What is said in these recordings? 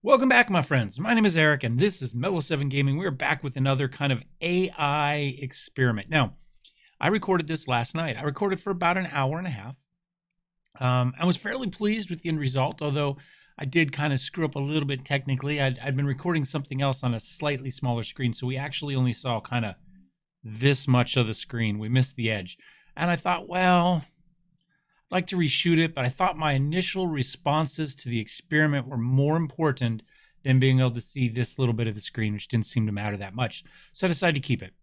Welcome back, my friends. My name is Eric, and this is Metal 7 Gaming. We're back with another kind of AI experiment. Now, I recorded this last night. I recorded for about an hour and a half. I was fairly pleased with the end result, although I did kind of screw up a little bit technically. I'd been recording something else on a slightly smaller screen, so we actually only saw kind of this much of the screen. We missed the edge. And I thought, well, I'd like to reshoot it, but I thought my initial responses to the experiment were more important than being able to see this little bit of the screen, which didn't seem to matter that much. So I decided to keep it.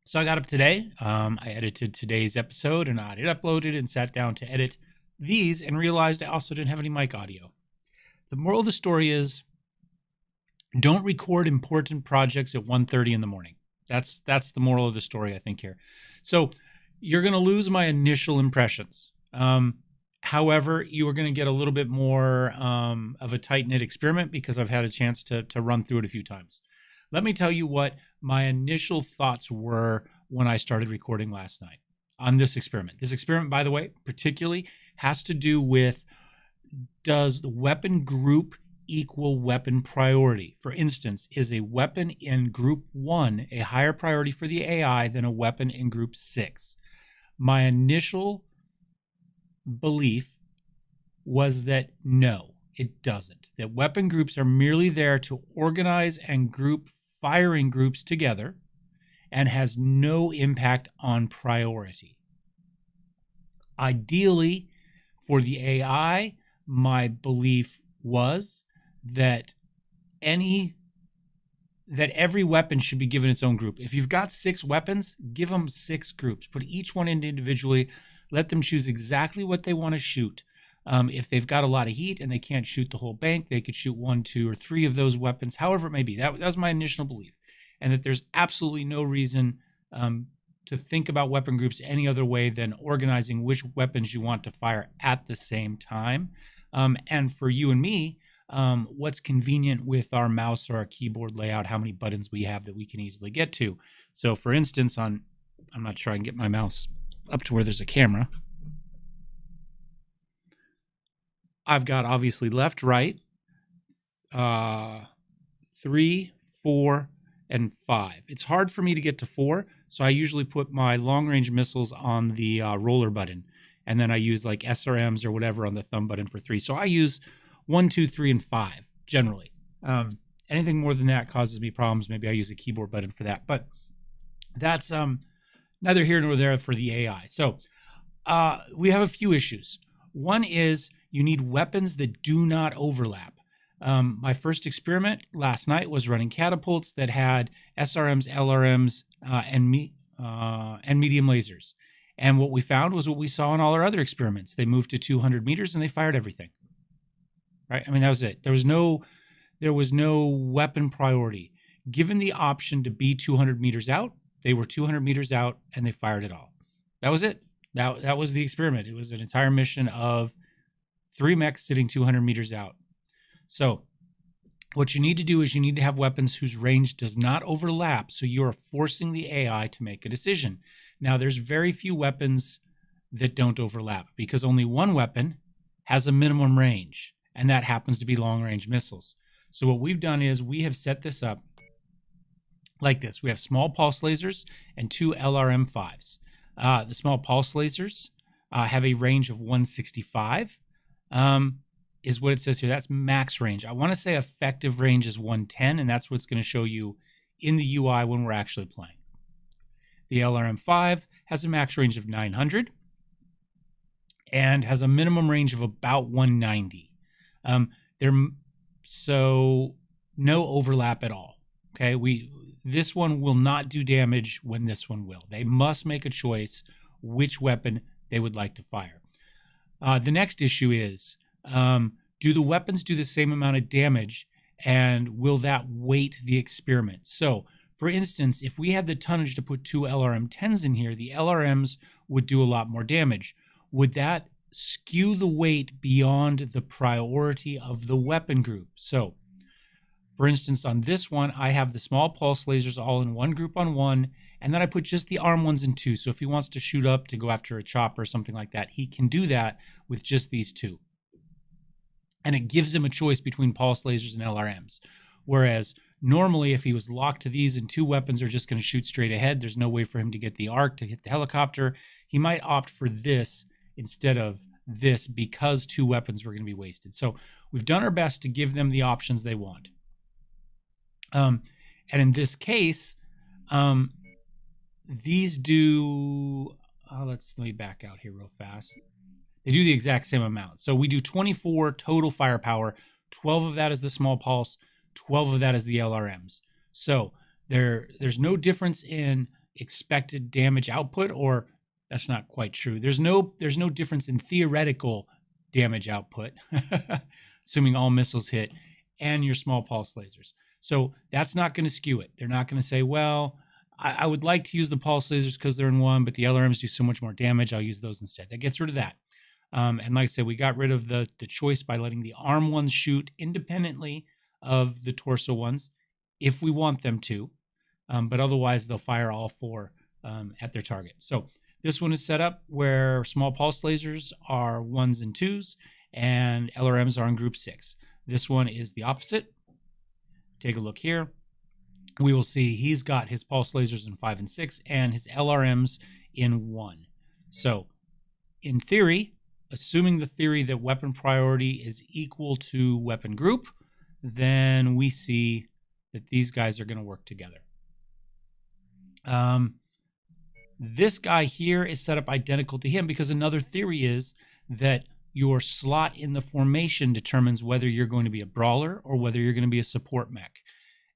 So I got up today. I edited today's episode and I uploaded and sat down to edit these and realized I also didn't have any mic audio. The moral of the story is don't record important projects at 1:30 in the morning. That's the moral of the story, I think, here. So you're going to lose my initial impressions. However, you are going to get a little bit more of a tight-knit experiment because I've had a chance to run through it a few times. Let me tell you what my initial thoughts were when I started recording last night on this experiment. This experiment, by the way, particularly has to do with, does the weapon group equal weapon priority? For instance, is a weapon in group 1 a higher priority for the AI than a weapon in group 6? My initial belief was that no, it doesn't. That weapon groups are merely there to organize and group firing groups together and has no impact on priority. Ideally, for the AI, my belief was that every weapon should be given its own group. If you've got 6 weapons, give them 6 groups. Put each one in individually. Let them choose exactly what they want to shoot. If they've got a lot of heat and they can't shoot the whole bank, they could shoot 1, 2, or 3 of those weapons, however it may be. That was my initial belief. And that there's absolutely no reason to think about weapon groups any other way than organizing which weapons you want to fire at the same time. And for you and me, what's convenient with our mouse or our keyboard layout, how many buttons we have that we can easily get to. So for instance, I'm not sure I can get my mouse up to where there's a camera. I've got obviously left, right, 3, 4, and 5. It's hard for me to get to 4, so I usually put my long-range missiles on the roller button, and then I use like SRMs or whatever on the thumb button for 3. So I use 1, 2, 3, and 5 generally. Anything more than that causes me problems. Maybe I use a keyboard button for that, but that's neither here nor there for the AI. So we have a few issues. One is you need weapons that do not overlap. My first experiment last night was running catapults that had SRMs, LRMs, and medium lasers. And what we found was what we saw in all our other experiments. They moved to 200 meters and they fired everything. Right? I mean, that was it. There was no weapon priority. Given the option to be 200 meters out, they were 200 meters out and they fired it all. That was it. That was the experiment. It was an entire mission of 3 mechs sitting 200 meters out. So what you need to do is you need to have weapons whose range does not overlap, so you are forcing the AI to make a decision. Now, there's very few weapons that don't overlap because only one weapon has a minimum range, and that happens to be long-range missiles. So what we've done is we have set this up like this. We have small pulse lasers and 2 LRM-5s. The small pulse lasers have a range of 165. Is what it says here. That's max range. I want to say effective range is 110, and that's what's going to show you in the UI when we're actually playing. The LRM-5 has a max range of 900 and has a minimum range of about 190. So no overlap at all. Okay, this one will not do damage when this one will. They must make a choice which weapon they would like to fire. The next issue is, do the weapons do the same amount of damage, and will that weight the experiment? So, for instance, if we had the tonnage to put 2 LRM-10s in here, the LRMs would do a lot more damage. Would that skew the weight beyond the priority of the weapon group? So, for instance, on this one, I have the small pulse lasers all in one group on 1, and then I put just the arm ones in 2. So if he wants to shoot up to go after a chopper or something like that, he can do that with just these 2. and it gives him a choice between pulse lasers and LRMs. Whereas normally, if he was locked to these and 2 weapons are just going to shoot straight ahead, there's no way for him to get the arc to hit the helicopter. He might opt for this instead of this because 2 weapons were going to be wasted. So we've done our best to give them the options they want. And in this case, these do, let me back out here real fast. They do the exact same amount. So we do 24 total firepower. 12 of that is the small pulse. 12 of that is the LRMs. So there's no difference in expected damage output, or that's not quite true. There's no difference in theoretical damage output, assuming all missiles hit, and your small pulse lasers. So that's not going to skew it. They're not going to say, well, I would like to use the pulse lasers because they're in 1, but the LRMs do so much more damage. I'll use those instead. That gets rid of that. And like I said, we got rid of the choice by letting the arm ones shoot independently of the torso ones if we want them to. But otherwise, they'll fire all 4 at their target. So this one is set up where small pulse lasers are 1s and 2s, and LRMs are in group 6. This one is the opposite. Take a look here. We will see he's got his pulse lasers in 5 and 6 and his LRMs in 1. So in theory, assuming the theory that weapon priority is equal to weapon group, then we see that these guys are going to work together. This guy here is set up identical to him because another theory is that your slot in the formation determines whether you're going to be a brawler or whether you're going to be a support mech.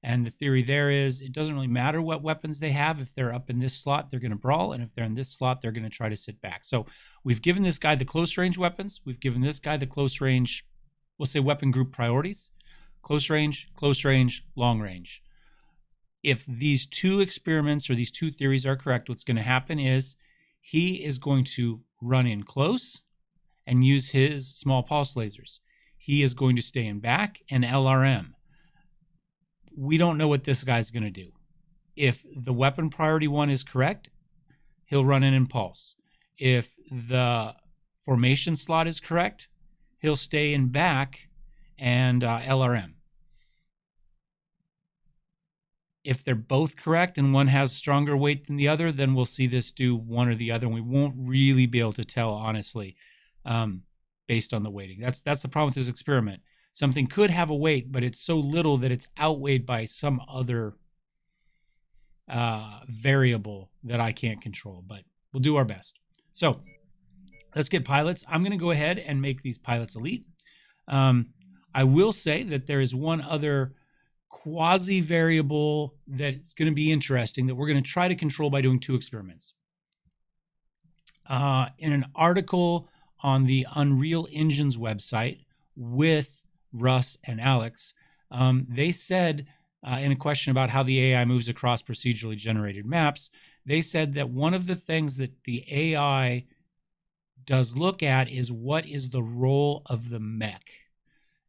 And the theory there is it doesn't really matter what weapons they have. If they're up in this slot, they're going to brawl. And if they're in this slot, they're going to try to sit back. So we've given this guy the close range weapons. We've given this guy the close range, we'll say weapon group priorities. Close range, long range. If these 2 experiments or these 2 theories are correct, what's going to happen is he is going to run in close and use his small pulse lasers. He is going to stay in back and LRM. We don't know what this guy's going to do. If the weapon priority 1 is correct, he'll run in and pulse. If the formation slot is correct, he'll stay in back and LRM. If they're both correct and one has stronger weight than the other, then we'll see this do one or the other, and we won't really be able to tell honestly based on the weighting. That's the problem with this experiment. Something could have a weight, but it's so little that it's outweighed by some other variable that I can't control, but we'll do our best. So let's get pilots. I'm going to go ahead and make these pilots elite. I will say that there is one other quasi-variable that's going to be interesting that we're going to try to control by doing 2 experiments. In an article on the Unreal Engine's website with Russ and Alex, they said in a question about how the AI moves across procedurally generated maps, they said that one of the things that the AI does look at is what is the role of the mech.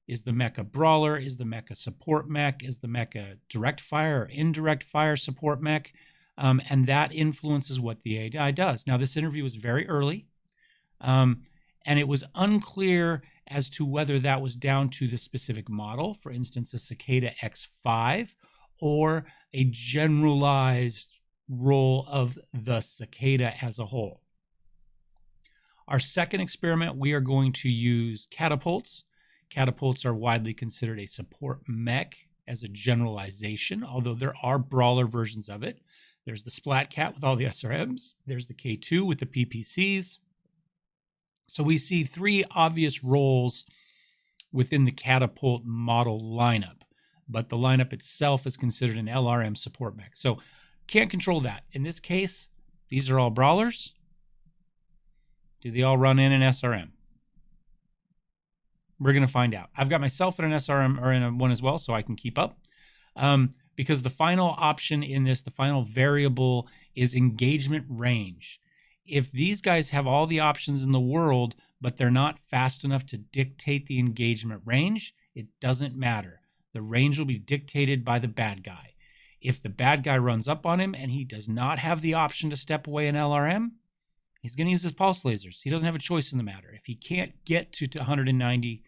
Is the mech a brawler? Is the mech a support mech? Is the mech a direct fire or indirect fire support mech? And that influences what the AI does. Now, this interview was very early, and it was unclear as to whether that was down to the specific model, for instance, a Cicada X5, or a generalized role of the Cicada as a whole. Our second experiment, we are going to use catapults. Catapults are widely considered a support mech as a generalization, although there are brawler versions of it. There's the Splat Cat with all the SRMs. There's the K2 with the PPCs. So we see 3 obvious roles within the catapult model lineup, but the lineup itself is considered an LRM support mech. So can't control that. In this case, these are all brawlers. Do they all run in an SRM? We're going to find out. I've got myself in an SRM or in a 1 as well, so I can keep up. Because the final option in this, the final variable, is engagement range. If these guys have all the options in the world, but they're not fast enough to dictate the engagement range, it doesn't matter. The range will be dictated by the bad guy. If the bad guy runs up on him and he does not have the option to step away in LRM, he's going to use his pulse lasers. He doesn't have a choice in the matter. If he can't get to 190,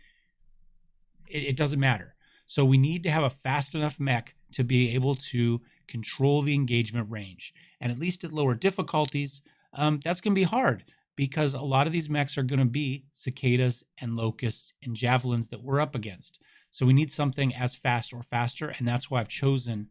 it doesn't matter. So we need to have a fast enough mech to be able to control the engagement range. And at least at lower difficulties, that's going to be hard because a lot of these mechs are going to be cicadas and locusts and javelins that we're up against. So we need something as fast or faster, and that's why I've chosen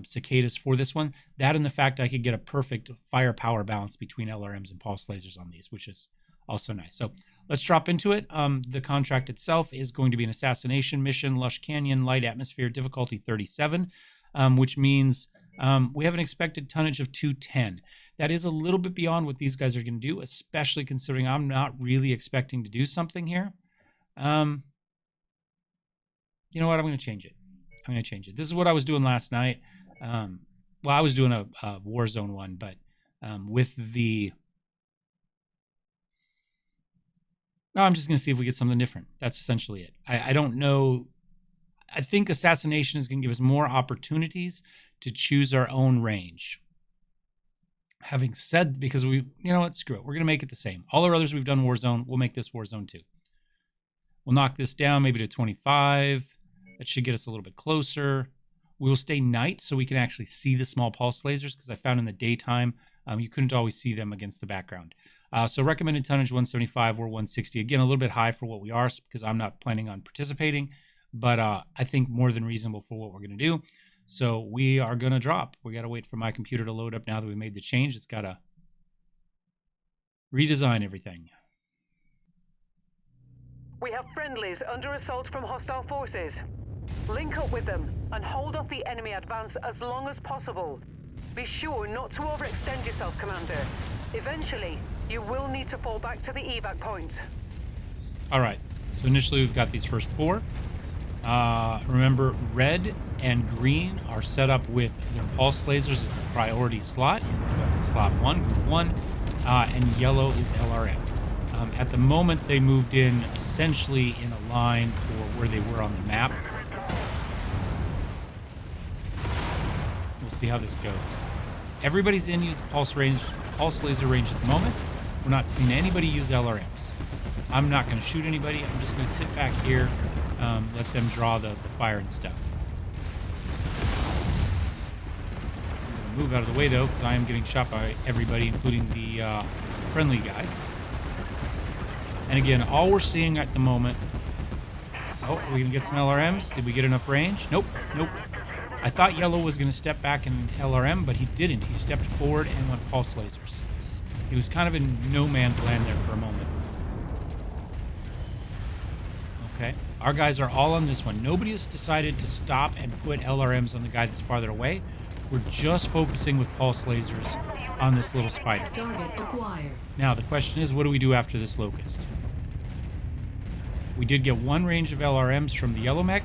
cicadas for this one. That and the fact I could get a perfect firepower balance between LRMs and pulse lasers on these, which is also nice. So let's drop into it. The contract itself is going to be an assassination mission, Lush Canyon, light atmosphere, difficulty 37, which means we have an expected tonnage of 210. That is a little bit beyond what these guys are going to do, especially considering I'm not really expecting to do something here. You know what? I'm going to change it. This is what I was doing last night. Well, I was doing a Warzone one, but with the... No, I'm just going to see if we get something different. That's essentially it. I don't know. I think assassination is going to give us more opportunities to choose our own range. Having said, because you know what, screw it. We're going to make it the same. All our others we've done Warzone, we'll make this Warzone 2. We'll knock this down maybe to 25. That should get us a little bit closer. We will stay night so we can actually see the small pulse lasers, because I found in the daytime you couldn't always see them against the background. So recommended tonnage 175 or 160. Again, a little bit high for what we are because I'm not planning on participating, but I think more than reasonable for what we're going to do. So we are going to drop. We got to wait for my computer to load up now that we made the change. It's got to redesign everything. We have friendlies under assault from hostile forces. Link up with them and hold off the enemy advance as long as possible. Be sure not to overextend yourself, Commander. Eventually, you will need to fall back to the evac point. All right. So initially, we've got these first 4. Remember, red and green are set up with their pulse lasers as the priority slot. Slot 1, group 1, and yellow is LRM. At the moment, they moved in essentially in a line for where they were on the map. We'll see how this goes. Everybody's in use pulse laser range at the moment. We're not seeing anybody use LRMs. I'm not going to shoot anybody. I'm just going to sit back here, let them draw the fire and stuff. I'm going to move out of the way, though, because I am getting shot by everybody, including the friendly guys. And again, all we're seeing at the moment... Oh, are we going to get some LRMs? Did we get enough range? Nope. I thought yellow was going to step back in LRM, but he didn't. He stepped forward and went pulse lasers. He was kind of in no man's land there for a moment. Okay. Our guys are all on this one. Nobody has decided to stop and put LRMs on the guy that's farther away. We're just focusing with pulse lasers on this little spider. Target acquired. Now, the question is, what do we do after this locust? We did get one range of LRMs from the yellow mech,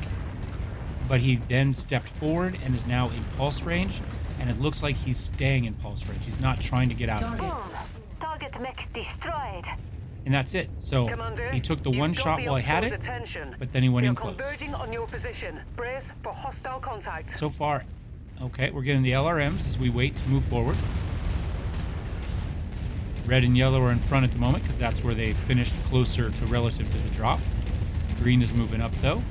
but he then stepped forward and is now in pulse range, and it looks like he's staying in pulse range. He's not trying to get out of it. Target mech destroyed. And that's it. So Commander, he took the one shot while he had it, but then he went in close. Converging on your position. Brace for hostile contact. So far, okay, we're getting the LRMs as we wait to move forward. Red and yellow are in front at the moment because that's where they finished closer to relative to the drop. Green is moving up, though.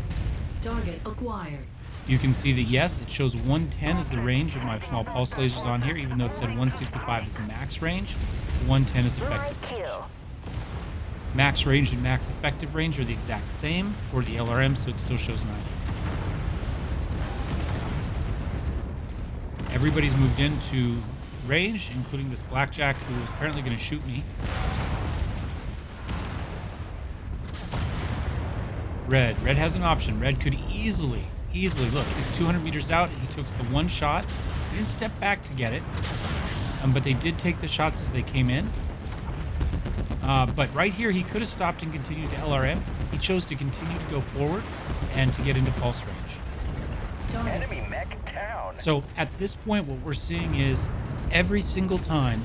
Target acquired. You can see that, yes, it shows 110 is the range of my small pulse lasers on here, even though it said 165 is max range. 110 is effective range. Max range and max effective range are the exact same for the LRM, so it still shows 90. Everybody's moved into range, including this blackjack who is apparently going to shoot me. Red has an option. Red could easily, look, he's 200 meters out. He took the one shot. He didn't step back to get it, but they did take the shots as they came in. But right here, he could have stopped and continued to LRM. He chose to continue to go forward and to get into pulse range. Enemy mech down. So at this point, what we're seeing is every single time,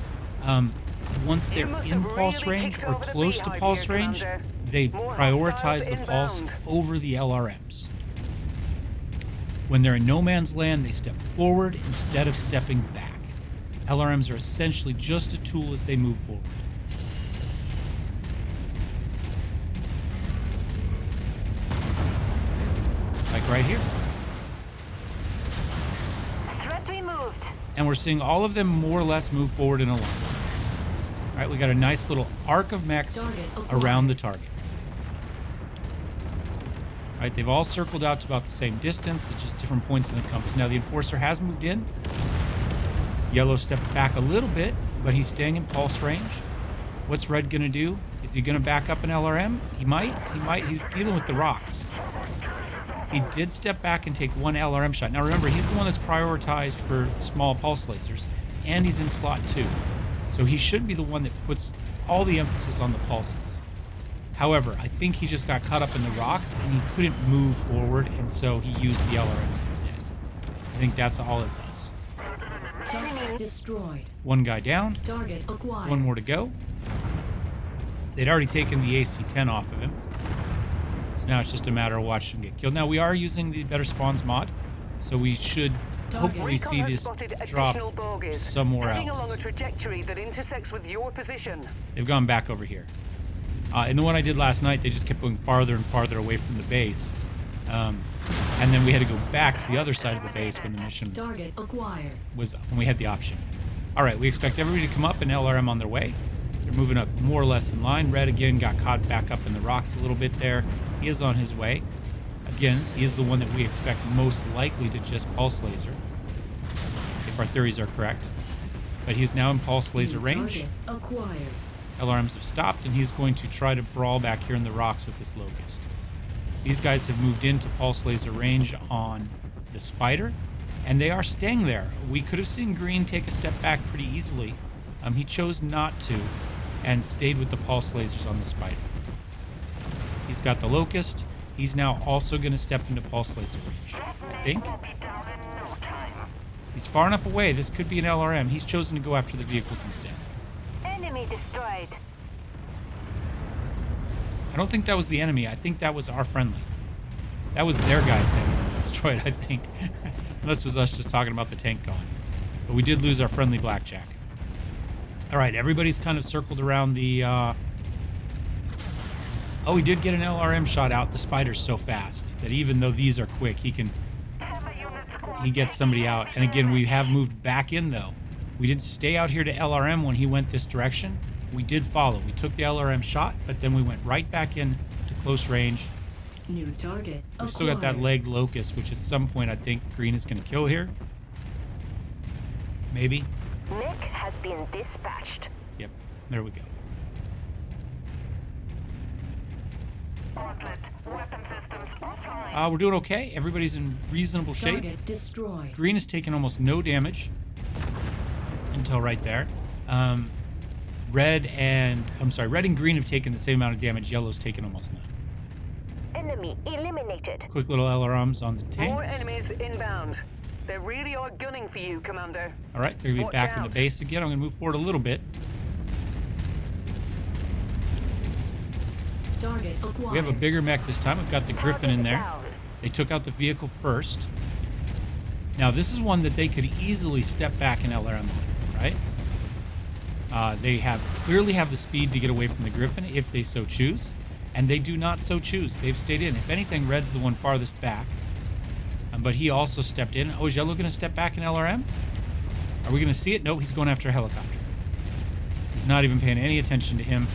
once they're in pulse range or close to pulse range, they prioritize the pulse over the LRMs. When they're in no man's land, they step forward instead of stepping back. LRMs are essentially just a tool as they move forward. right here. Threat removed. And we're seeing all of them more or less move forward in a line. All right, we got a nice little arc of mechs Target acquired. around the target. All right, they've all circled out to about the same distance, at just different points in the compass. Now the Enforcer has moved in. Yellow stepped back a little bit, but he's staying in pulse range. What's Red going to do? Is he going to back up an LRM? He might. He might. He's dealing with the rocks. He did step back and take one LRM shot. Now remember, he's the one that's prioritized for small pulse lasers, and he's in slot 2. So he should be the one that puts all the emphasis on the pulses. However, I think he just got caught up in the rocks, and he couldn't move forward, and so he used the LRMs instead. I think that's all it was. Target destroyed. One guy down. Target acquired. One more to go. They'd already taken the AC-10 off of him. So now it's just a matter of watching him get killed. Now we are using the Better Spawns mod, so we should hopefully Recon see has this spotted drop additional bogies, somewhere heading along else. a trajectory that intersects with your position. They've gone back over here. In the one I did last night, they just kept going farther and farther away from the base. And then we had to go back to the other side of the base when the mission Target acquired. was, when we had the option. All right, we expect everybody to come up and LRM on their way. They're moving up more or less in line. Red again got caught back up in the rocks a little bit there. He is on his way. Again, he is the one that we expect most likely to just pulse laser, if our theories are correct. But he's now in pulse laser New range. Target acquired. LRMs have stopped, and he's going to try to brawl back here in the rocks with this Locust. These guys have moved into pulse laser range on the Spider, and they are staying there. We could have seen Green take a step back pretty easily. He chose not to, and stayed with the pulse lasers on the Spider. He's got the Locust. He's now also going to step into pulse laser range, I think. He's far enough away. This could be an LRM. He's chosen to go after the vehicles instead. Enemy destroyed. I don't think that was the enemy. I think that was our friendly. That was their guy saying enemy destroyed, I think. Unless it was us just talking about the tank gone. But we did lose our friendly Blackjack. All right, everybody's kind of circled around the... Oh, he did get an LRM shot out. The Spider's so fast that even though these are quick, he gets somebody out. And again, we have moved back in, though. We didn't stay out here to LRM when he went this direction. We did follow. We took the LRM shot, but then we went right back in to close range. New target We've still got that acquired. legged Locust, which at some point I think Green is going to kill here. Maybe. Mech has been dispatched. Yep, there we go. We're doing okay. Everybody's in reasonable shape. Target destroyed. Green has taken almost no damage until right there. Red and Green have taken the same amount of damage. Yellow's taken almost none. Enemy eliminated. Quick little LRMs on the More tanks. enemies inbound. They really are gunning for you, Commander. All right, they're going to be Watch back in the out. base again. I'm going to move forward a little bit. Target acquired. We have a bigger mech this time. We've got the Griffin in there. Down. They took out the vehicle first. Now, this is one that they could easily step back in LRM on, right? They clearly have the speed to get away from the Griffin if they so choose, and they do not so choose. They've stayed in. If anything, Red's the one farthest back, but he also stepped in. Oh, is Yellow going to step back in LRM? Are we going to see it? No, he's going after a helicopter. He's not even paying any attention to him.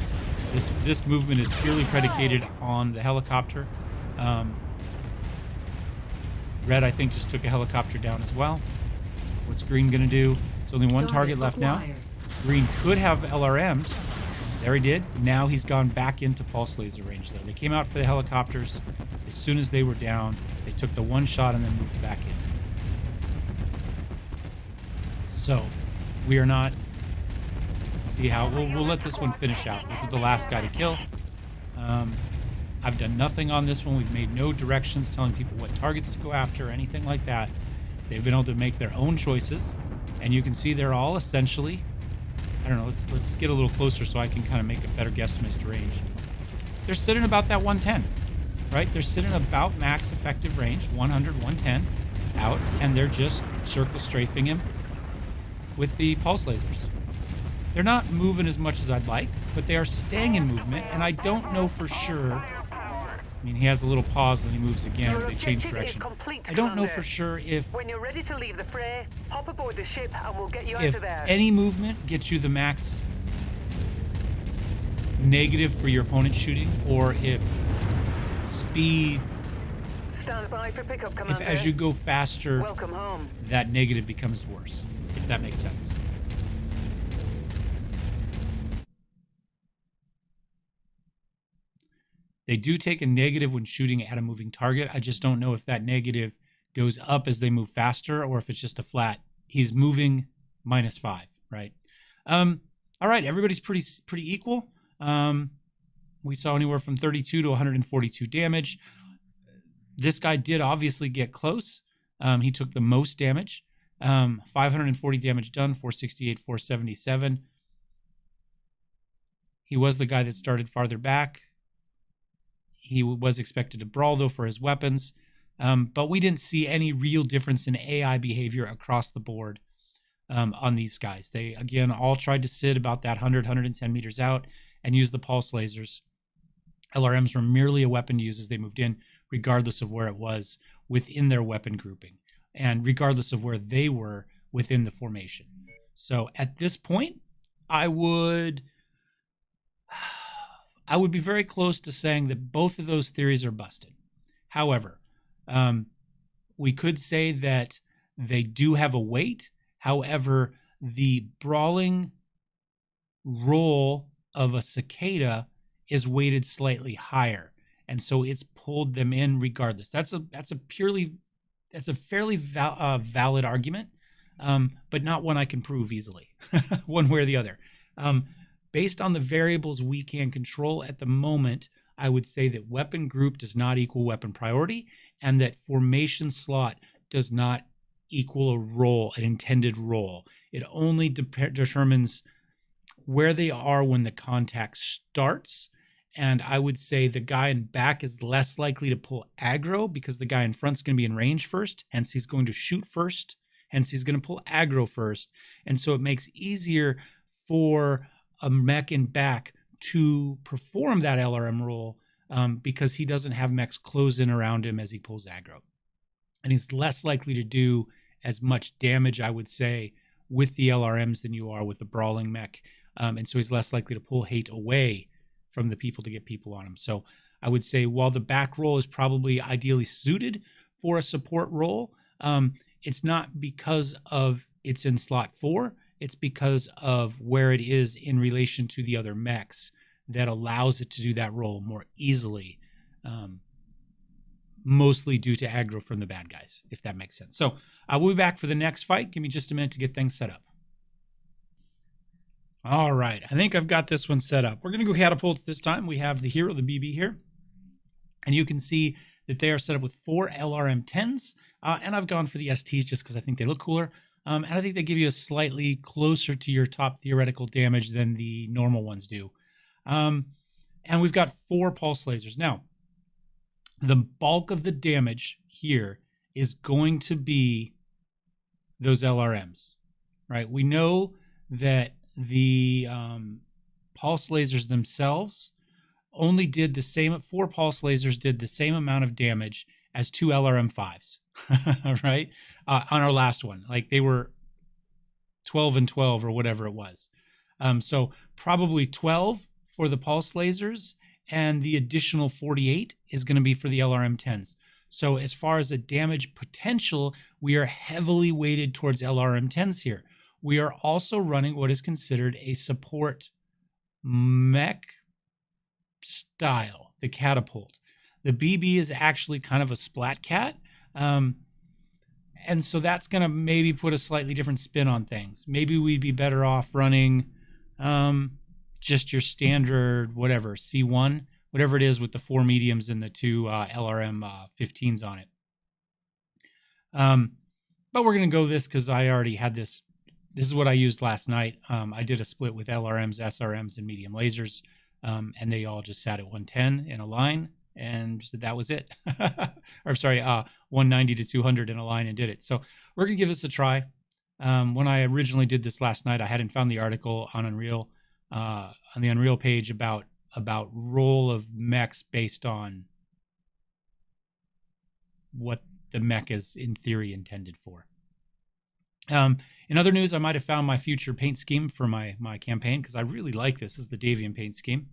This movement is purely predicated on the helicopter. Red, I think, just took a helicopter down as well. What's Green going to do? There's only one target left now. acquired. Green could have LRM'd. There he did. Now he's gone back into pulse laser range, though. They came out for the helicopters. As soon as they were down, they took the one shot and then moved back in. So, we are not... See how... We'll let this one finish out. This is the last guy to kill. I've done nothing on this one. We've made no directions telling people what targets to go after or anything like that. They've been able to make their own choices. And you can see they're all essentially... I don't know, let's get a little closer so I can kind of make a better guesstimate as to range. They're sitting about that 110, right? They're sitting about max effective range, 100, 110 out, and they're just circle strafing him with the pulse lasers. They're not moving as much as I'd like, but they are staying in movement, and I don't know for sure I mean, he has a little pause and he moves again Your as they change objective is direction. complete, I don't know Commander. for sure if When you're ready to leave the fray, hop aboard the ship and we'll get you out of there. any movement gets you the max negative for your opponent shooting, or if speed, Stand by for pickup, if Commander. as you go faster, Welcome home. that negative becomes worse, if that makes sense. They do take a negative when shooting at a moving target. I just don't know if that negative goes up as they move faster or if it's just a flat. He's moving -5, right? All right, everybody's pretty equal. We saw anywhere from 32 to 142 damage. This guy did obviously get close. He took the most damage. 540 damage done, 468, 477. He was the guy that started farther back. He was expected to brawl, though, for his weapons. But we didn't see any real difference in AI behavior across the board on these guys. They, again, all tried to sit about that 100, 110 meters out and use the pulse lasers. LRMs were merely a weapon to use as they moved in, regardless of where it was within their weapon grouping and regardless of where they were within the formation. So at this point, I would be very close to saying that both of those theories are busted. However, we could say that they do have a weight. However, the brawling role of a cicada is weighted slightly higher, and so it's pulled them in regardless. That's a fairly valid argument, but not one I can prove easily, one way or the other. Based on the variables we can control at the moment, I would say that weapon group does not equal weapon priority, and that formation slot does not equal a role, an intended role. It only determines where they are when the contact starts. And I would say the guy in back is less likely to pull aggro because the guy in front's going to be in range first. Hence, he's going to shoot first. Hence, he's going to pull aggro first. And so it makes easier for a mech in back to perform that LRM role because he doesn't have mechs close in around him as he pulls aggro. And he's less likely to do as much damage, I would say, with the LRMs than you are with the brawling mech. And so he's less likely to pull hate away from the people to get people on him. So I would say while the back role is probably ideally suited for a support role, it's not because of it's in slot 4. It's because of where it is in relation to the other mechs that allows it to do that role more easily, mostly due to aggro from the bad guys, if that makes sense. So we'll be back for the next fight. Give me just a minute to get things set up. All right, I think I've got this one set up. We're going to go catapults this time. We have the hero, the BB here, and you can see that they are set up with 4 LRM-10s, and I've gone for the STs just because I think they look cooler. And I think they give you a slightly closer to your top theoretical damage than the normal ones do. And we've got 4 pulse lasers. Now, the bulk of the damage here is going to be those LRMs, right? We know that the pulse lasers themselves only did the same, 4 pulse lasers did the same amount of damage as 2 LRM-5s, right? On our last one, like they were 12 and 12 or whatever it was. So probably 12 for the pulse lasers, and the additional 48 is going to be for the LRM-10s. So as far as the damage potential, we are heavily weighted towards LRM-10s here. We are also running what is considered a support mech style, the catapult. The BB is actually kind of a splat cat. And so that's going to maybe put a slightly different spin on things. Maybe we'd be better off running just your standard, whatever, C1, whatever it is with the 4 mediums and the 2 LRM-15s on it. But we're going to go this because I already had this. This is what I used last night. I did a split with LRMs, SRMs, and medium lasers, and they all just sat at 110 in a line, and that was it. Or sorry, 190 to 200 in a line and did it. So we're going to give this a try. When I originally did this last night, I hadn't found the article on Unreal, on the Unreal page about role of mechs based on what the mech is in theory intended for. In other news, I might have found my future paint scheme for my campaign, because I really like this. This is the Davian paint scheme.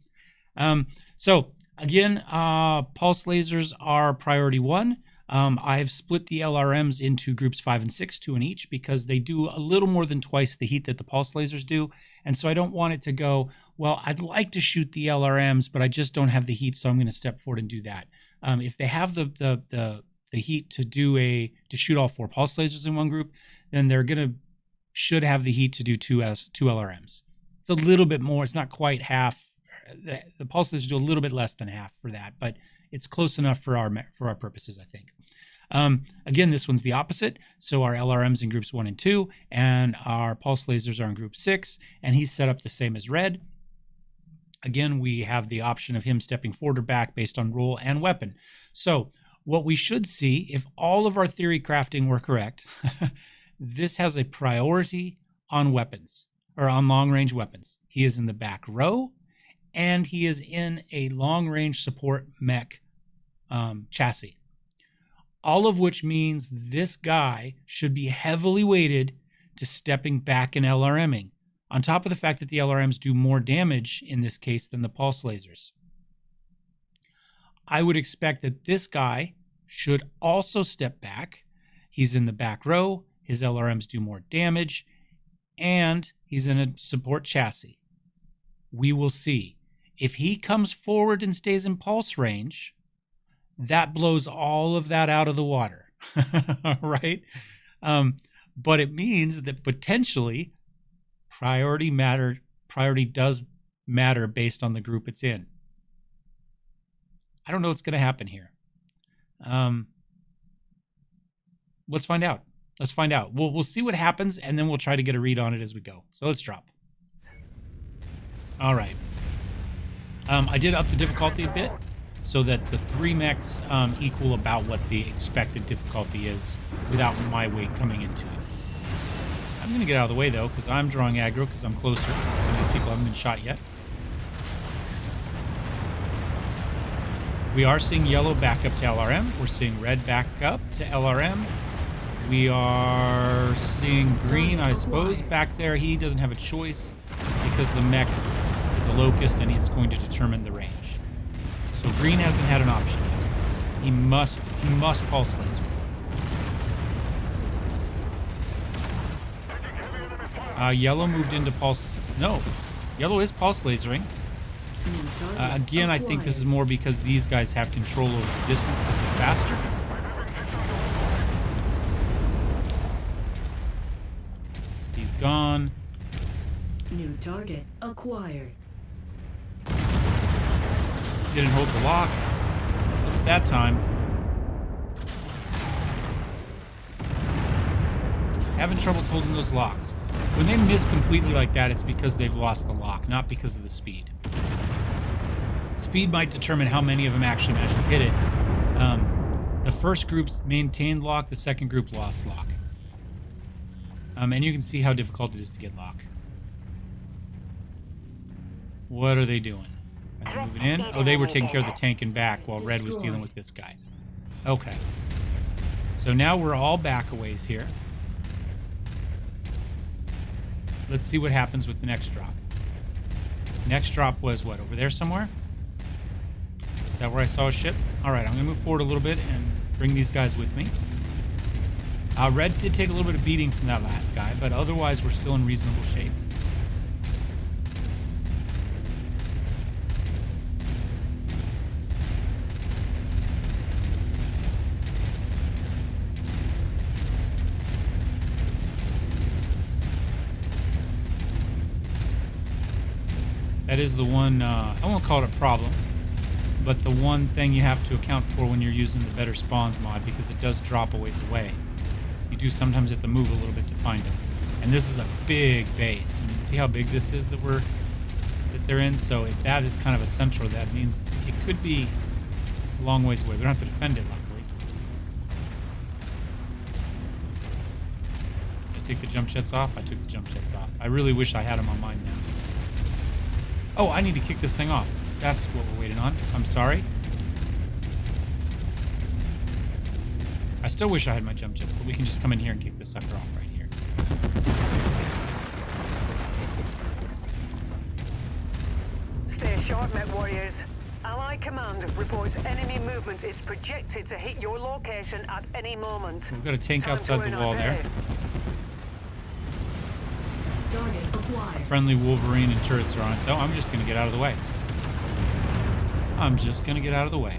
So again, pulse lasers are priority 1. I've split the LRMs into groups 5 and 6, 2 in each, because they do a little more than twice the heat that the pulse lasers do. And so I don't want it to go, well, I'd like to shoot the LRMs, but I just don't have the heat, so I'm going to step forward and do that. If they have the heat to shoot all 4 pulse lasers in one group, then they're should have the heat to do two LRMs. It's a little bit more. It's not quite half. The pulse lasers do a little bit less than half for that, but it's close enough for our purposes, I think. Again, this one's the opposite. So our LRM's in groups 1 and 2, and our pulse lasers are in group 6, and he's set up the same as red. Again, we have the option of him stepping forward or back based on role and weapon. So what we should see, if all of our theory crafting were correct, this has a priority on weapons, or on long-range weapons. He is in the back row, and he is in a long-range support mech chassis. All of which means this guy should be heavily weighted to stepping back and LRMing, on top of the fact that the LRMs do more damage in this case than the pulse lasers. I would expect that this guy should also step back. He's in the back row, his LRMs do more damage, and he's in a support chassis. We will see. If he comes forward and stays in pulse range, that blows all of that out of the water, right? But it means that potentially priority does matter based on the group it's in. I don't know what's going to happen here. Let's find out. We'll see what happens, and then we'll try to get a read on it as we go. So let's drop. All right. I did up the difficulty a bit so that the 3 mechs equal about what the expected difficulty is without my weight coming into it. I'm going to get out of the way, though, because I'm drawing aggro because I'm closer. So these people haven't been shot yet. We are seeing yellow back up to LRM. We're seeing red back up to LRM. We are seeing green, I suppose, back there. He doesn't have a choice because the mech is a locust and it's going to determine the range. So green hasn't had an option yet. He must pulse laser. Yellow moved into pulse. No, yellow is pulse lasering. Again, I think this is more because these guys have control over the distance because they're faster. He's gone. New target acquired. Didn't hold the lock at that time. Having trouble holding those locks. When they miss completely like that, it's because they've lost the lock, not because of the speed. Speed might determine how many of them actually manage to hit it. The first group's maintained lock, the second group lost lock. And you can see how difficult it is to get lock. What are they doing? Are they moving in? Oh, they were taking care of the tank and back while Red was dealing with this guy. Okay. So now we're all back a ways here. Let's see what happens with the next drop. Next drop was what? Over there somewhere? Is that where I saw a ship? Alright, I'm going to move forward a little bit and bring these guys with me. Red did take a little bit of beating from that last guy, but otherwise we're still in reasonable shape. That is the one, I won't call it a problem, but the one thing you have to account for when you're using the Better Spawns mod, because it does drop a ways away. You do sometimes have to move a little bit to find them. And this is a big base. I mean, see how big this is that they're in? So if that is kind of a central, that means it could be a long ways away. We don't have to defend it, luckily. Did I take the jump jets off? I took the jump jets off. I really wish I had them on mine now. Oh, I need to kick this thing off. That's what we're waiting on. I'm sorry. I still wish I had my jump jets, but we can just come in here and kick this sucker off right here. Stay sharp, Mech Warriors. Ally Command reports enemy movement is projected to hit your location at any moment. We've got a tank Time to outside earn the our wall there. pay. Target acquired. Friendly Wolverine and turrets are on it, though. I'm just going to get out of the way. I'm just going to get out of the way.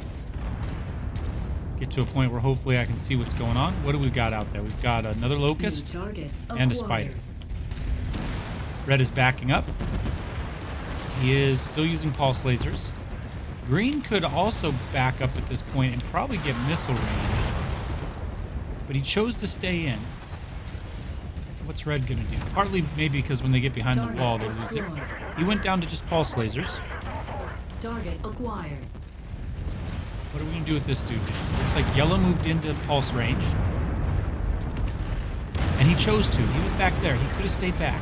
Get to a point where hopefully I can see what's going on. What do we got out there? We've got another New locust target and a acquired. spider. Red is backing up. He is still using pulse lasers. Green could also back up at this point and probably get missile range. But he chose to stay in. What's Red going to do? Partly maybe because when they get behind the wall, they lose it. destroyed. He went down to just pulse lasers. Target acquired. What are we going to do with this dude now? Looks like Yellow moved into pulse range. And he chose to. He was back there. He could have stayed back.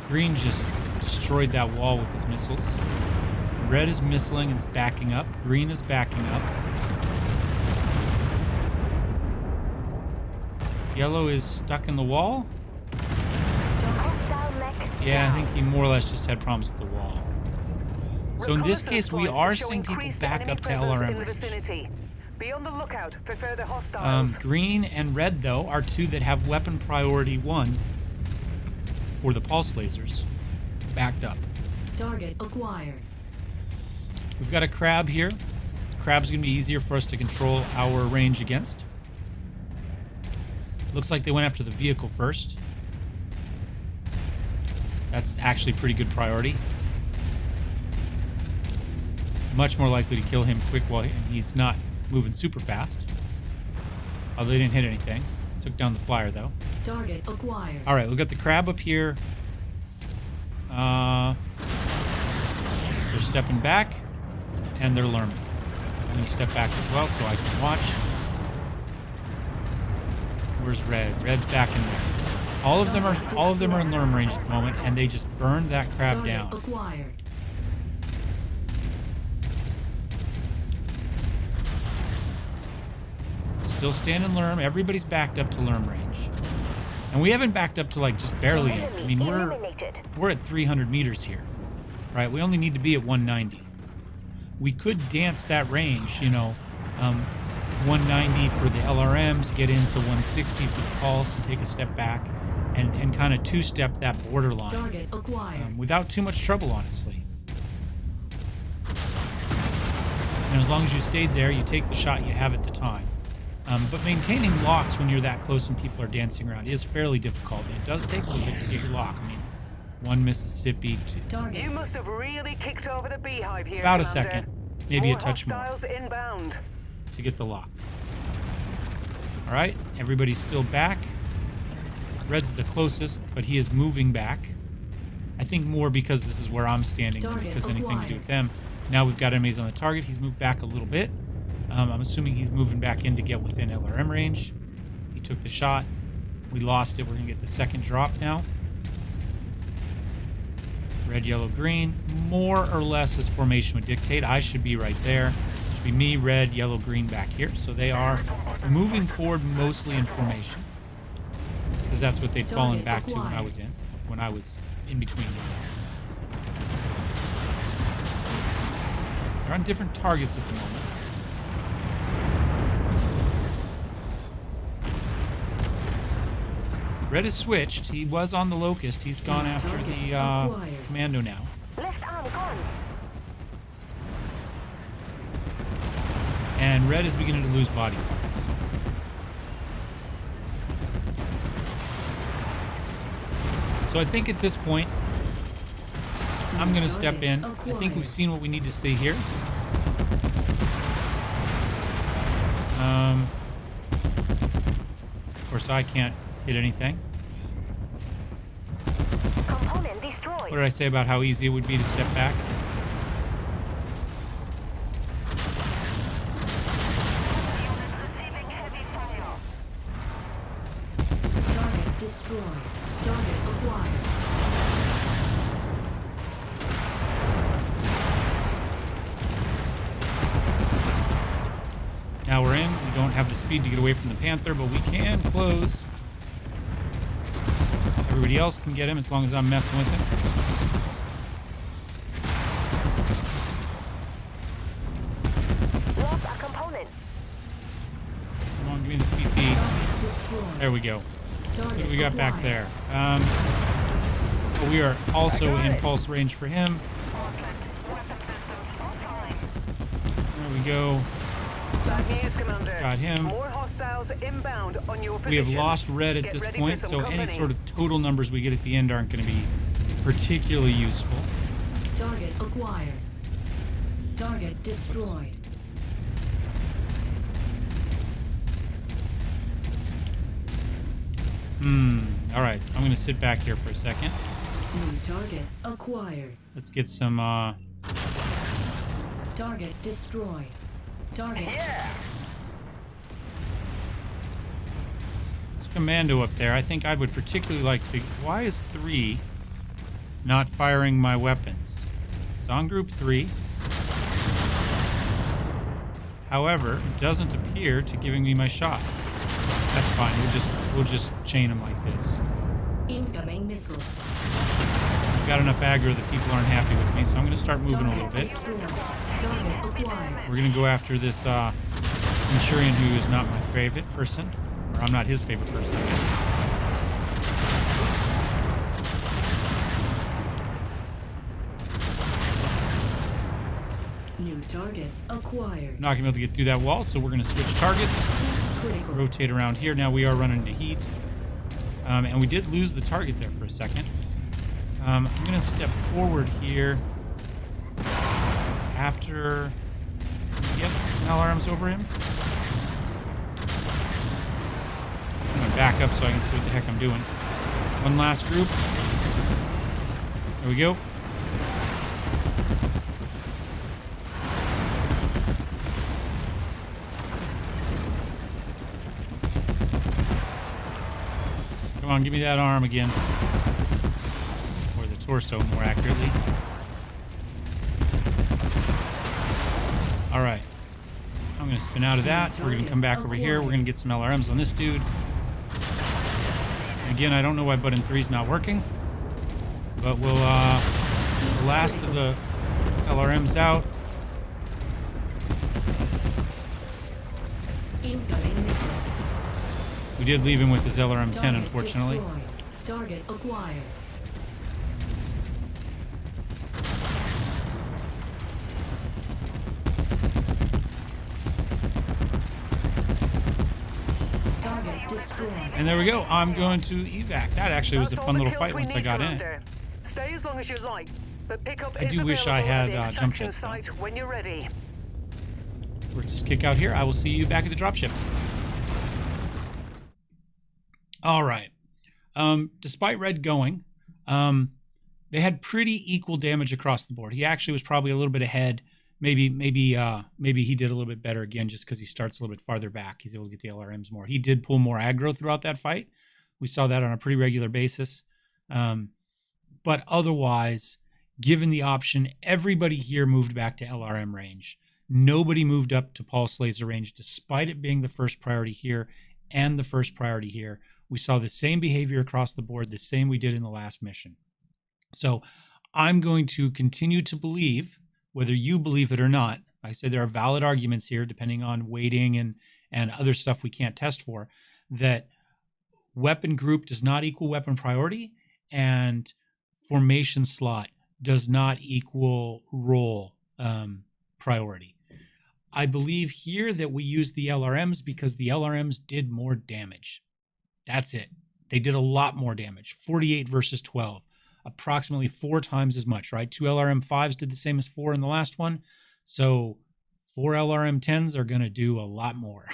Green just destroyed that wall with his missiles. Red is missiling and is backing up. Green is backing up. Yellow is stuck in the wall. Hostile mech. Yeah, I down. think he more or less just had problems with the wall. So in this case, we are seeing people back up to LRM in the range. vicinity. Be on the lookout for further hostiles. Green and red, though, are two that have weapon priority 1 for the pulse lasers. Backed up. Target acquired. We've got a crab here. Crab's going to be easier for us to control our range against. Looks like they went after the vehicle first. That's actually pretty good priority. Much more likely to kill him quick while he's not moving super fast. Although they didn't hit anything. Took down the flyer, though. Target acquired. All right, we've got the crab up here. They're stepping back, and they're learning. I'm going to step back as well so I can watch. Where's Red? Red's back in there. All of them are in learn range at the moment, and they just burned that crab Target down. acquired. Still standing Lerm. Everybody's backed up to Lerm range. And we haven't backed up to like just barely in. I mean, Eliminated. we're at 300 meters here. Right? We only need to be at 190. We could dance that range, 190 for the LRMs, get into 160 for the pulse and take a step back and kind of two-step that borderline Target acquired. without too much trouble, honestly. And as long as you stayed there, you take the shot you have at the time. But maintaining locks when you're that close and people are dancing around is fairly difficult. It does take a little bit to get your lock. I mean, one Mississippi, Target. You must have really kicked over the beehive here, about a Commander. second, maybe More a touch more hostiles inbound. to get the lock. All right, everybody's still back. Red's the closest, but he is moving back. I think more because this is where I'm standing than Target because anything to do acquired. with them. Now we've got enemies on the target. He's moved back a little bit. I'm assuming he's moving back in to get within LRM range. He took the shot. We lost it. We're going to get the second drop now. Red, yellow, green. More or less as formation would dictate. I should be right there. It should be me, red, yellow, green back here. So they are moving forward mostly in formation. Because that's what they'd fallen back to when I was in between them. They're on different targets at the moment. Red has switched. He was on the Locust. He's gone after the Commando now. Left arm gone. And Red is beginning to lose body parts. So I think at this point, I'm going to step in. I think we've seen what we need to stay here. Of course, I can't hit anything. Component destroyed. What did I say about how easy it would be to step back? Receiving heavy fire. Target destroyed. Target acquired. Now we're in. speed to get away from the Panther, but we can close. Everybody else can get him as long as I'm messing with him. Lost a component. Come on, give me the CT. Destroyed. There we go. What Target do we got back acquired. there? We are also in pulse range for him. There we go. Bad news, Commander. Got him. More hostiles inbound on your We position. have lost red at Get this ready point, for so some any company. sort of total numbers we get at the end aren't going to be particularly useful. Target acquired. Target destroyed. All right, I'm going to sit back here for a second. New target acquired. Let's get some, Target destroyed. Target. There's a commando up there. I think I would particularly like to... Why is 3 not firing my weapons? It's on group 3. However, it doesn't appear to giving me my shot. That's fine. We'll just chain them like this. Incoming missile. I've got enough aggro that people aren't happy with me, so I'm going to start moving a little bit. Destroyed. Target acquired. We're going to go after this Centurion who is not my favorite person. Or I'm not his favorite person, I guess. New target acquired. Not going to be able to get through that wall, so we're going to switch targets. Critical. Rotate around here. Now we are running into heat. And we did lose the target there for a second. I'm going to step forward here after we get LRMs over him. I'm going to back up so I can see what the heck I'm doing. One last group. There we go. Come on, give me that arm again. Or the torso, more accurately. Alright. I'm going to spin out of that. We're going to come back over here. We're going to get some LRMs on this dude. And again, I don't know why button 3's not working. But we'll last of the LRMs out. Incoming missile. We did leave him with his LRM 10, Target unfortunately. destroyed. Target acquired. Target destroyed. And there we go. I'm going to evac. That actually was a That's all fun the little kills fight we once I need, got in. Commander. Stay as long as you like, but pick up I is do wish I available had, at the jump extraction jets, though. site when you're ready. We'll just kick out here. I will see you back at the dropship. All right. Despite Red going, they had pretty equal damage across the board. He actually was probably a little bit ahead. Maybe he did a little bit better again just because he starts a little bit farther back. He's able to get the LRMs more. He did pull more aggro throughout that fight. We saw that on a pretty regular basis. But otherwise, given the option, everybody here moved back to LRM range. Nobody moved up to pulse laser range, despite it being the first priority here and the first priority here. We saw the same behavior across the board, the same we did in the last mission. So I'm going to continue to believe, whether you believe it or not, I said there are valid arguments here, depending on weighting and other stuff we can't test for, that weapon group does not equal weapon priority, and formation slot does not equal role priority. I believe here that we use the LRMs because the LRMs did more damage. That's it. They did a lot more damage. 48 versus 12. Approximately 4 times as much, right? 2 LRM-5s did the same as 4 in the last one. So 4 LRM-10s are going to do a lot more,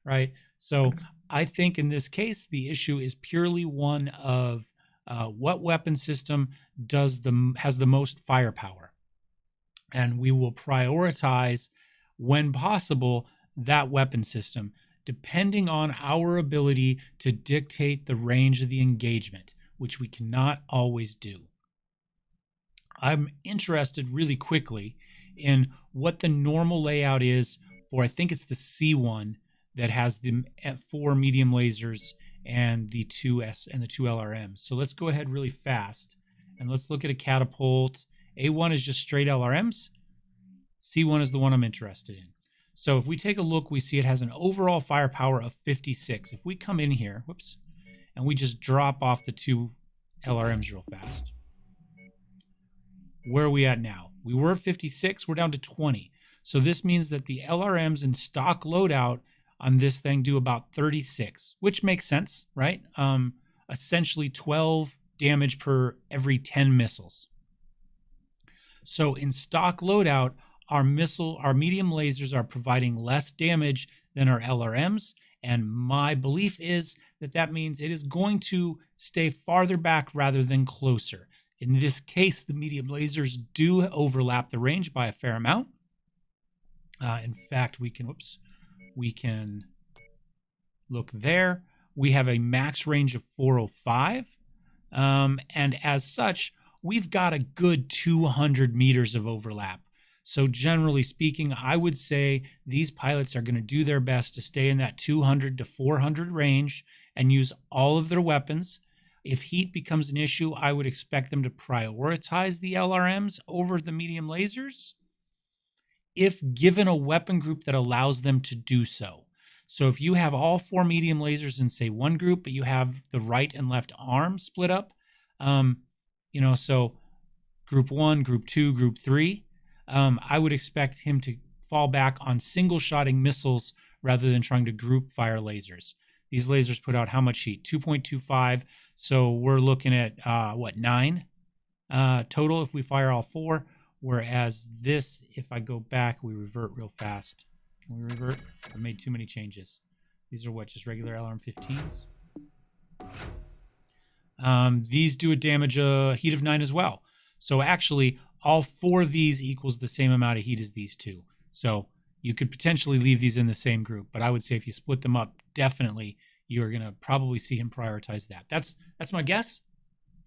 right? So I think in this case, the issue is purely one of what weapon system has the most firepower. And we will prioritize, when possible, that weapon system, depending on our ability to dictate the range of the engagement, which we cannot always do. I'm interested really quickly in what the normal layout is for, I think it's the C1 that has the 4 medium lasers and the 2 LRMs. So let's go ahead really fast and let's look at a catapult. A1 is just straight LRMs. C1 is the one I'm interested in. So if we take a look, we see it has an overall firepower of 56. If we come in here, whoops, and we just drop off the 2 LRMs real fast, where are we at now? We were at 56, we're down to 20. So this means that the LRMs in stock loadout on this thing do about 36, which makes sense, right? Essentially 12 damage per every 10 missiles. So in stock loadout, our medium lasers are providing less damage than our LRMs. And my belief is that that means it is going to stay farther back rather than closer. In this case, the medium lasers do overlap the range by a fair amount. In fact, we can look there. We have a max range of 405. And as such, we've got a good 200 meters of overlap. So generally speaking, I would say these pilots are going to do their best to stay in that 200 to 400 range and use all of their weapons. If heat becomes an issue, I would expect them to prioritize the LRMs over the medium lasers if given a weapon group that allows them to do so. So if you have all 4 medium lasers in, say, one group, but you have the right and left arm split up, so group 1, group 2, group 3, I would expect him to fall back on single-shotting missiles rather than trying to group fire lasers. These lasers put out how much heat? 2.25. So we're looking at, 9 total if we fire all 4. Whereas this, if I go back, we revert real fast. Can we revert? I made too many changes. These are what, just regular LRM 15s? These do a damage heat of 9 as well. So actually, all 4 of these equals the same amount of heat as these 2. So you could potentially leave these in the same group, but I would say if you split them up, definitely you're going to probably see him prioritize that. That's my guess.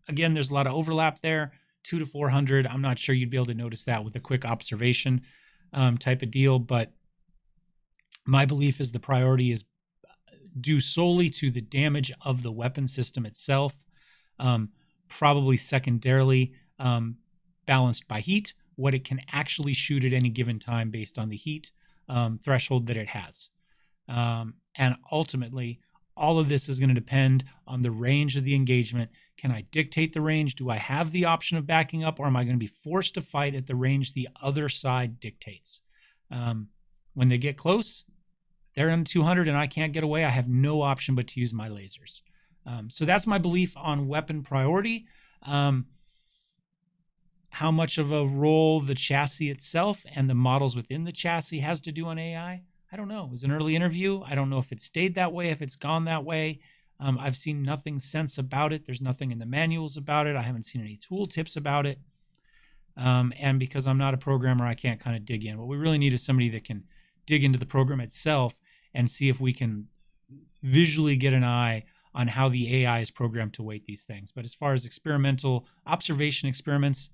Again, there's a lot of overlap there. 2 to 400. I'm not sure you'd be able to notice that with a quick observation type of deal, but my belief is the priority is due solely to the damage of the weapon system itself, probably secondarily balanced by heat, what it can actually shoot at any given time based on the heat threshold that it has. And ultimately, all of this is going to depend on the range of the engagement. Can I dictate the range? Do I have the option of backing up, or am I going to be forced to fight at the range the other side dictates? When they get close, they're in 200 and I can't get away. I have no option but to use my lasers. So that's my belief on weapon priority. How much of a role the chassis itself and the models within the chassis has to do on AI, I don't know. It was an early interview. I don't know if it stayed that way, if it's gone that way. I've seen nothing since about it. There's nothing in the manuals about it. I haven't seen any tool tips about it. And because I'm not a programmer, I can't kind of dig in. What we really need is somebody that can dig into the program itself and see if we can visually get an eye on how the AI is programmed to weight these things. But as far as experimental observation experiments,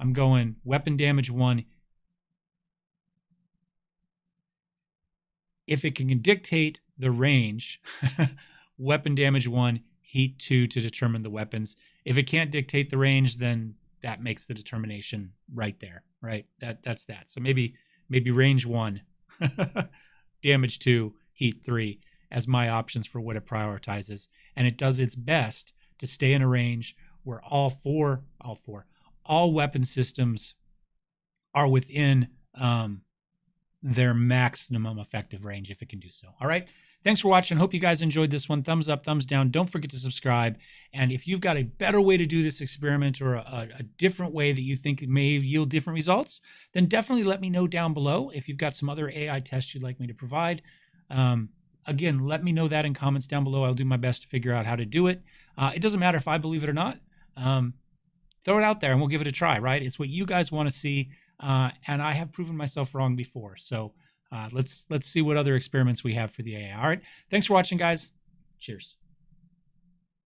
I'm going weapon damage 1. If it can dictate the range, weapon damage 1, heat 2 to determine the weapons. If it can't dictate the range, then that makes the determination right there, right? That's that. So maybe range 1, damage 2, heat 3 as my options for what it prioritizes. And it does its best to stay in a range where all weapon systems are within their maximum effective range if it can do so. All right. Thanks for watching. Hope you guys enjoyed this one. Thumbs up, thumbs down. Don't forget to subscribe. And if you've got a better way to do this experiment or a different way that you think may yield different results, then definitely let me know down below. If you've got some other AI tests you'd like me to provide, again, let me know that in comments down below. I'll do my best to figure out how to do it. It doesn't matter if I believe it or not. Throw it out there and we'll give it a try, right? It's what you guys want to see. And I have proven myself wrong before. So let's see what other experiments we have for the AI. All right. Thanks for watching, guys. Cheers.